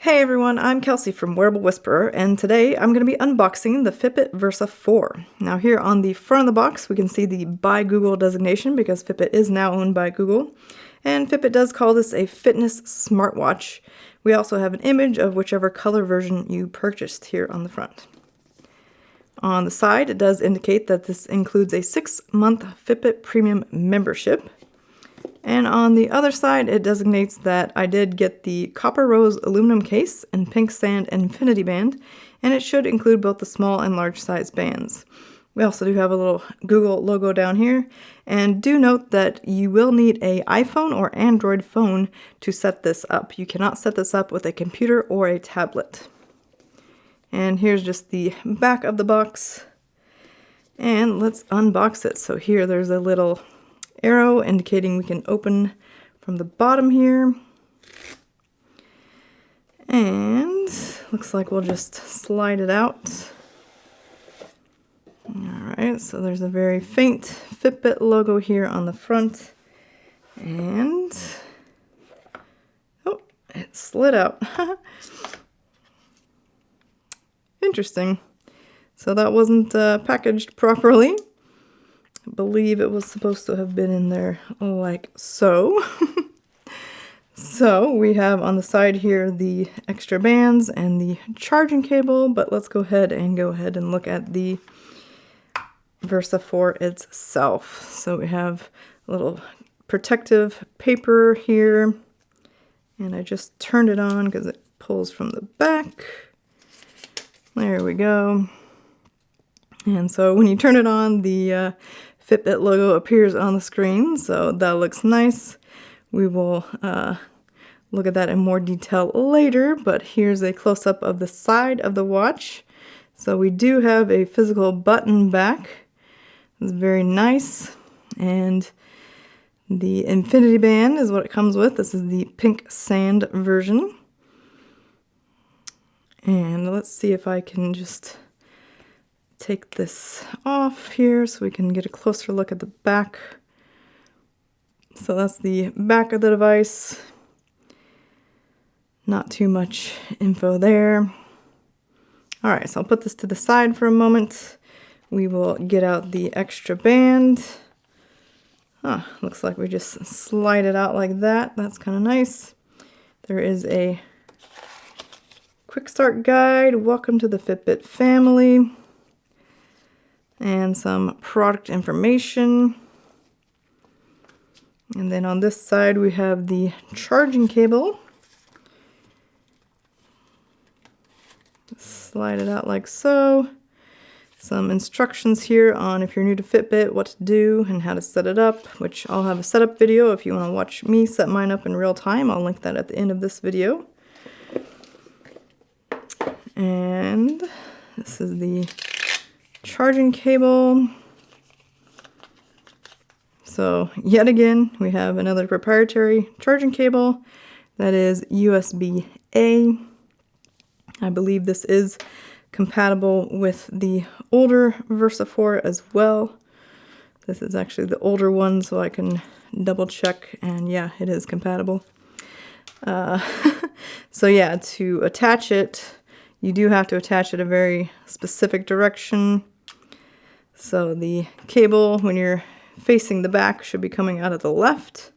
Hey everyone, I'm Kelsey from Wearable Whisperer, and today I'm going to be unboxing the Fitbit Versa 4. Now here on the front of the box we can see the by Google designation because Fitbit is now owned by Google, and Fitbit does call this a fitness smartwatch. We also have an image of whichever color version you purchased here on the front. On the side it does indicate that this includes a 6-month Fitbit Premium membership. And on the other side, it designates that I did get the copper rose aluminum case and pink sand infinity band, and it should include both the small and large size bands. We also do have a little Google logo down here, and do note that you will need an iPhone or Android phone to set this up. You cannot set this up with a computer or a tablet. And here's just the back of the box, and let's unbox it. So here there's a little arrow indicating we can open from the bottom here, and looks like we'll just slide it out. Alright, so there's a very faint Fitbit logo here on the front, and oh, it slid out. Interesting. So that wasn't packaged properly. I believe it was supposed to have been in there like so. So we have on the side here the extra bands and the charging cable, but let's go ahead and look at the Versa 4 itself. So we have a little protective paper here, and I just turned it on because it pulls from the back. There we go. And so when you turn it on, the Fitbit logo appears on the screen, so that looks nice. We will look at that in more detail later, but here's a close-up of the side of the watch. So we do have a physical button back. It's very nice, and the infinity band is what it comes with. This is the pink sand version. And let's see if I can just take this off here so we can get a closer look at the back. So that's the back of the device. Not too much info there. Alright, so I'll put this to the side for a moment. We will get out the extra band. Looks like we just slide it out like that. That's kind of nice. There is a quick start guide. Welcome to the Fitbit family. And some product information. And then on this side we have the charging cable. Slide it out like so. Some instructions here on, if you're new to Fitbit, what to do and how to set it up, which I'll have a setup video if you want to watch me set mine up in real time. I'll link that at the end of this video. And this is the charging cable. So yet again we have another proprietary charging cable that is USB-A. I believe this is compatible with the older Versa 4 as well. This is actually the older one, so I can double check, and yeah, it is compatible. So yeah, to attach it, you do have to attach it a very specific direction. So the cable, when you're facing the back, should be coming out of the left,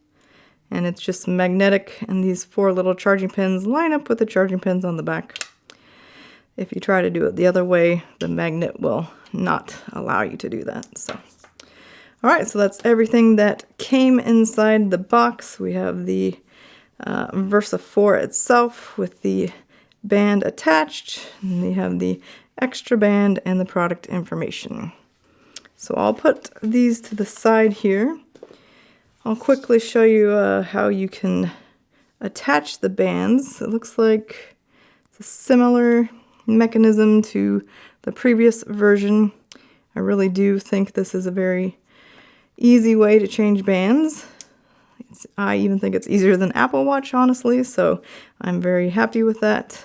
and it's just magnetic, and these 4 little charging pins line up with the charging pins on the back. If you try to do it the other way, the magnet will not allow you to do that. So, alright, so that's everything that came inside the box. We have the Versa 4 itself with the band attached, and we have the extra band and the product information. So I'll put these to the side here. I'll quickly show you how you can attach the bands. It looks like it's a similar mechanism to the previous version. I really do think this is a very easy way to change bands. I even think it's easier than Apple Watch, honestly, so I'm very happy with that.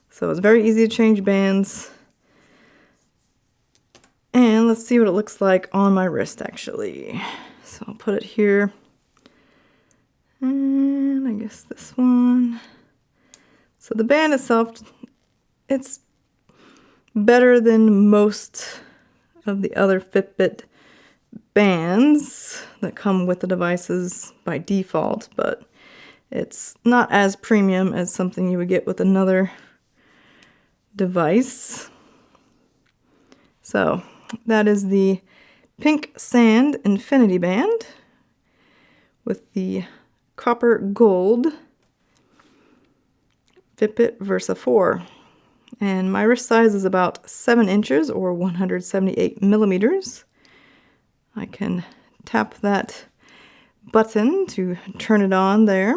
So it's very easy to change bands. And let's see what it looks like on my wrist, actually. So I'll put it here. And I guess this one. So the band itself, it's better than most of the other Fitbit bands that come with the devices by default, but it's not as premium as something you would get with another device. So that is the Pink Sand Infinity Band with the copper gold Fitbit Versa 4. And my wrist size is about 7 inches or 178 millimeters. I can tap that button to turn it on there.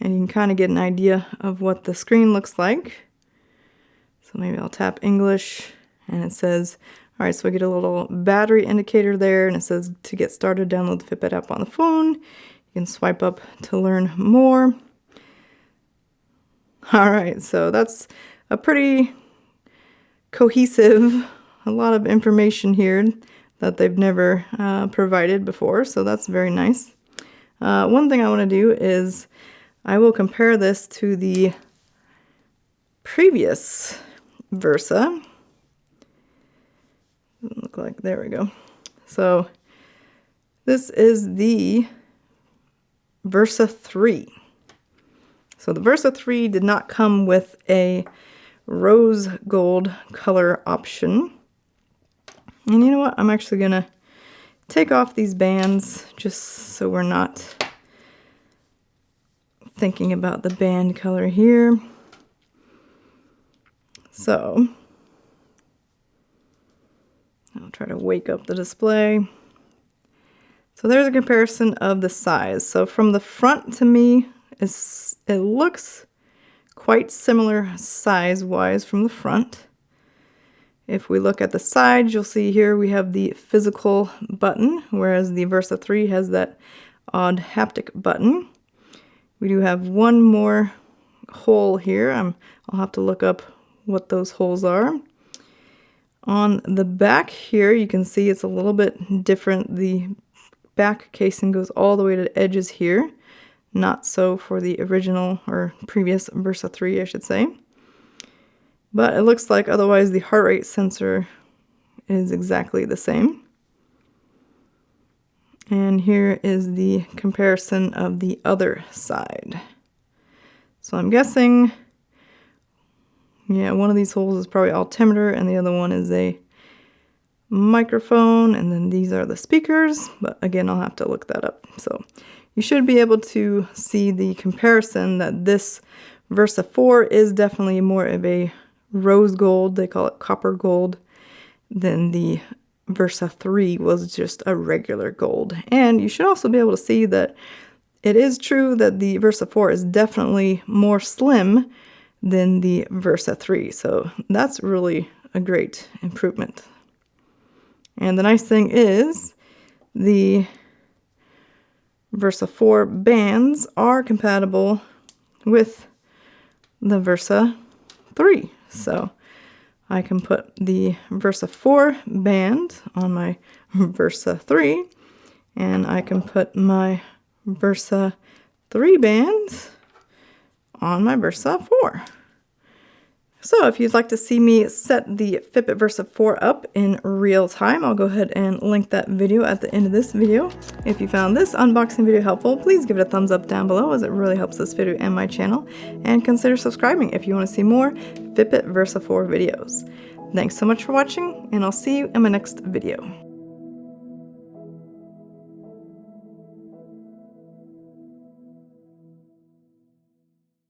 And you can kind of get an idea of what the screen looks like. So maybe I'll tap English and it says, all right, so we get a little battery indicator there and it says to get started, download the Fitbit app on the phone. You can swipe up to learn more. All right, so that's a pretty cohesive, a lot of information here that they've never provided before, so that's very nice. One thing I want to do is I will compare this to the previous Versa. Doesn't look like, there we go. So this is the Versa 3. So the Versa 3 did not come with a rose gold color option. And you know what? I'm actually going to take off these bands just so we're not thinking about the band color here. So I'll try to wake up the display. So there's a comparison of the size. So from the front to me, it looks quite similar size-wise from the front. If we look at the sides, you'll see here we have the physical button, whereas the Versa 3 has that odd haptic button. We do have one more hole here. I'll have to look up what those holes are. On the back here, you can see it's a little bit different. The back casing goes all the way to the edges here. Not so for the original or previous Versa 3, I should say. But it looks like otherwise the heart rate sensor is exactly the same. And here is the comparison of the other side. So I'm guessing, yeah, one of these holes is probably altimeter and the other one is a microphone, and then these are the speakers, but again, I'll have to look that up. So you should be able to see the comparison that this Versa 4 is definitely more of a rose gold, they call it copper gold, than the Versa 3 was just a regular gold. And you should also be able to see that it is true that the Versa 4 is definitely more slim than the Versa 3. So that's really a great improvement. And the nice thing is the Versa 4 bands are compatible with the Versa 3. So I can put the Versa 4 band on my Versa 3, and I can put my Versa 3 band on my Versa 4. So if you'd like to see me set the Fitbit Versa 4 up in real time, I'll go ahead and link that video at the end of this video. If you found this unboxing video helpful, please give it a thumbs up down below as it really helps this video and my channel. And consider subscribing if you want to see more Fitbit Versa 4 videos. Thanks so much for watching, and I'll see you in my next video.